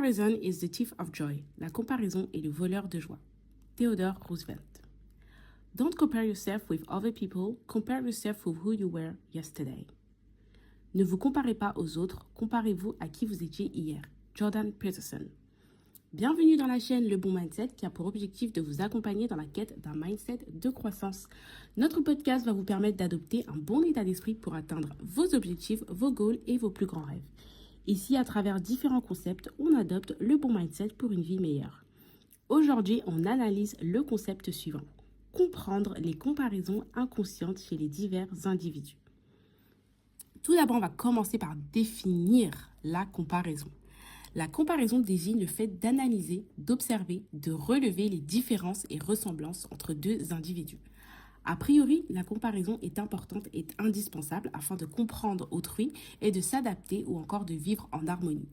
Comparison is the thief of joy. La comparaison est le voleur de joie. Theodore Roosevelt. Don't compare yourself with other people, compare yourself with who you were yesterday. Ne vous comparez pas aux autres, comparez-vous à qui vous étiez hier. Jordan Peterson. Bienvenue dans la chaîne Le Bon Mindset qui a pour objectif de vous accompagner dans la quête d'un mindset de croissance. Notre podcast va vous permettre d'adopter un bon état d'esprit pour atteindre vos objectifs, vos goals et vos plus grands rêves. Ici, à travers différents concepts, on adopte le bon mindset pour une vie meilleure. Aujourd'hui, on analyse le concept suivant. Comprendre les comparaisons inconscientes chez les divers individus. Tout d'abord, on va commencer par définir la comparaison. La comparaison désigne le fait d'analyser, d'observer, de relever les différences et ressemblances entre deux individus. A priori, la comparaison est importante et indispensable afin de comprendre autrui et de s'adapter ou encore de vivre en harmonie.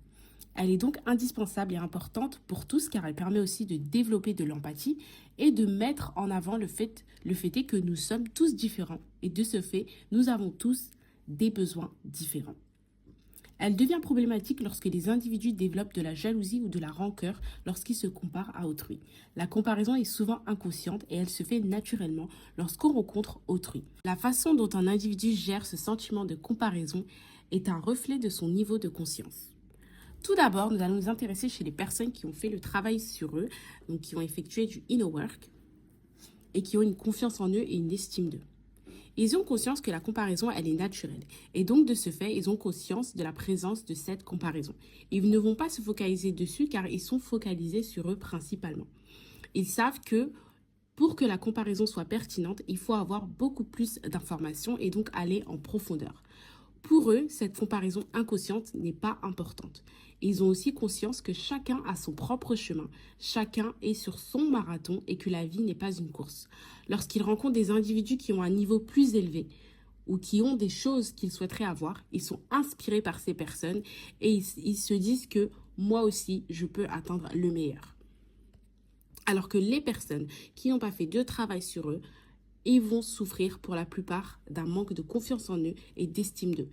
Elle est donc indispensable et importante pour tous car elle permet aussi de développer de l'empathie et de mettre en avant le fait est que nous sommes tous différents et de ce fait, nous avons tous des besoins différents. Elle devient problématique lorsque les individus développent de la jalousie ou de la rancœur lorsqu'ils se comparent à autrui. La comparaison est souvent inconsciente et elle se fait naturellement lorsqu'on rencontre autrui. La façon dont un individu gère ce sentiment de comparaison est un reflet de son niveau de conscience. Tout d'abord, nous allons nous intéresser chez les personnes qui ont fait le travail sur eux, donc qui ont effectué du inner work et qui ont une confiance en eux et une estime d'eux. Ils ont conscience que la comparaison, elle est naturelle. Et donc, de ce fait, ils ont conscience de la présence de cette comparaison. Ils ne vont pas se focaliser dessus car ils sont focalisés sur eux principalement. Ils savent que pour que la comparaison soit pertinente, il faut avoir beaucoup plus d'informations et donc aller en profondeur. Pour eux, cette comparaison inconsciente n'est pas importante. Ils ont aussi conscience que chacun a son propre chemin, chacun est sur son marathon et que la vie n'est pas une course. Lorsqu'ils rencontrent des individus qui ont un niveau plus élevé ou qui ont des choses qu'ils souhaiteraient avoir, ils sont inspirés par ces personnes et ils se disent que moi aussi, je peux atteindre le meilleur. Alors que les personnes qui n'ont pas fait de travail sur eux, ils vont souffrir pour la plupart d'un manque de confiance en eux et d'estime d'eux.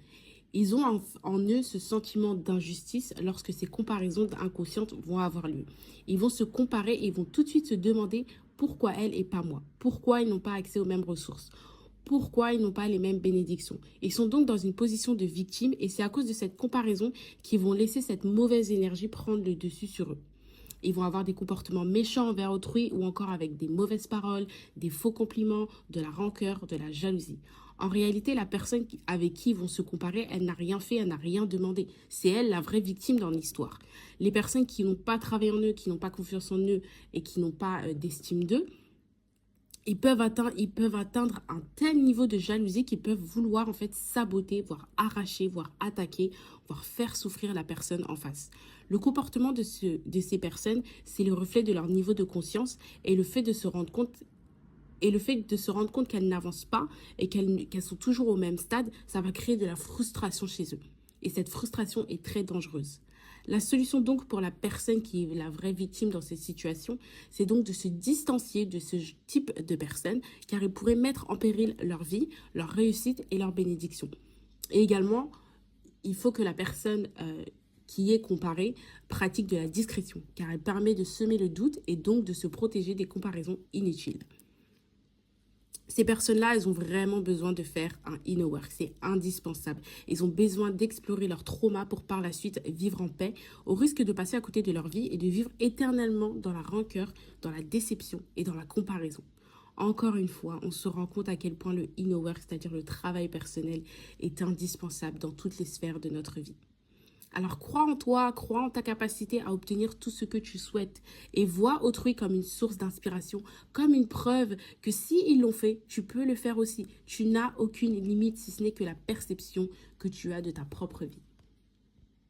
Ils ont en eux ce sentiment d'injustice lorsque ces comparaisons inconscientes vont avoir lieu. Ils vont se comparer et ils vont tout de suite se demander pourquoi elle et pas moi. Pourquoi ils n'ont pas accès aux mêmes ressources. Pourquoi ils n'ont pas les mêmes bénédictions. Ils sont donc dans une position de victime et c'est à cause de cette comparaison qu'ils vont laisser cette mauvaise énergie prendre le dessus sur eux. Ils vont avoir des comportements méchants envers autrui ou encore avec des mauvaises paroles, des faux compliments, de la rancœur, de la jalousie. En réalité, la personne avec qui ils vont se comparer, elle n'a rien fait, elle n'a rien demandé. C'est elle la vraie victime dans l'histoire. Les personnes qui n'ont pas travaillé en eux, qui n'ont pas confiance en eux et qui n'ont pas d'estime d'eux, ils peuvent atteindre un tel niveau de jalousie qu'ils peuvent vouloir en fait saboter, voire arracher, voire attaquer, voire faire souffrir la personne en face. Le comportement de ces personnes, c'est le reflet de leur niveau de conscience et le fait de se rendre compte qu'elles n'avancent pas et qu'elles sont toujours au même stade, ça va créer de la frustration chez eux. Et cette frustration est très dangereuse. La solution donc pour la personne qui est la vraie victime dans cette situation, c'est donc de se distancier de ce type de personnes car ils pourraient mettre en péril leur vie, leur réussite et leur bénédiction. Et également, il faut que la personne qui est comparée pratique de la discrétion car elle permet de semer le doute et donc de se protéger des comparaisons inutiles. Ces personnes-là, elles ont vraiment besoin de faire un inner work. C'est indispensable. Ils ont besoin d'explorer leur trauma pour par la suite vivre en paix, au risque de passer à côté de leur vie et de vivre éternellement dans la rancœur, dans la déception et dans la comparaison. Encore une fois, on se rend compte à quel point le inner work, c'est-à-dire le travail personnel, est indispensable dans toutes les sphères de notre vie. Alors crois en toi, crois en ta capacité à obtenir tout ce que tu souhaites et vois autrui comme une source d'inspiration, comme une preuve que si ils l'ont fait, tu peux le faire aussi. Tu n'as aucune limite si ce n'est que la perception que tu as de ta propre vie.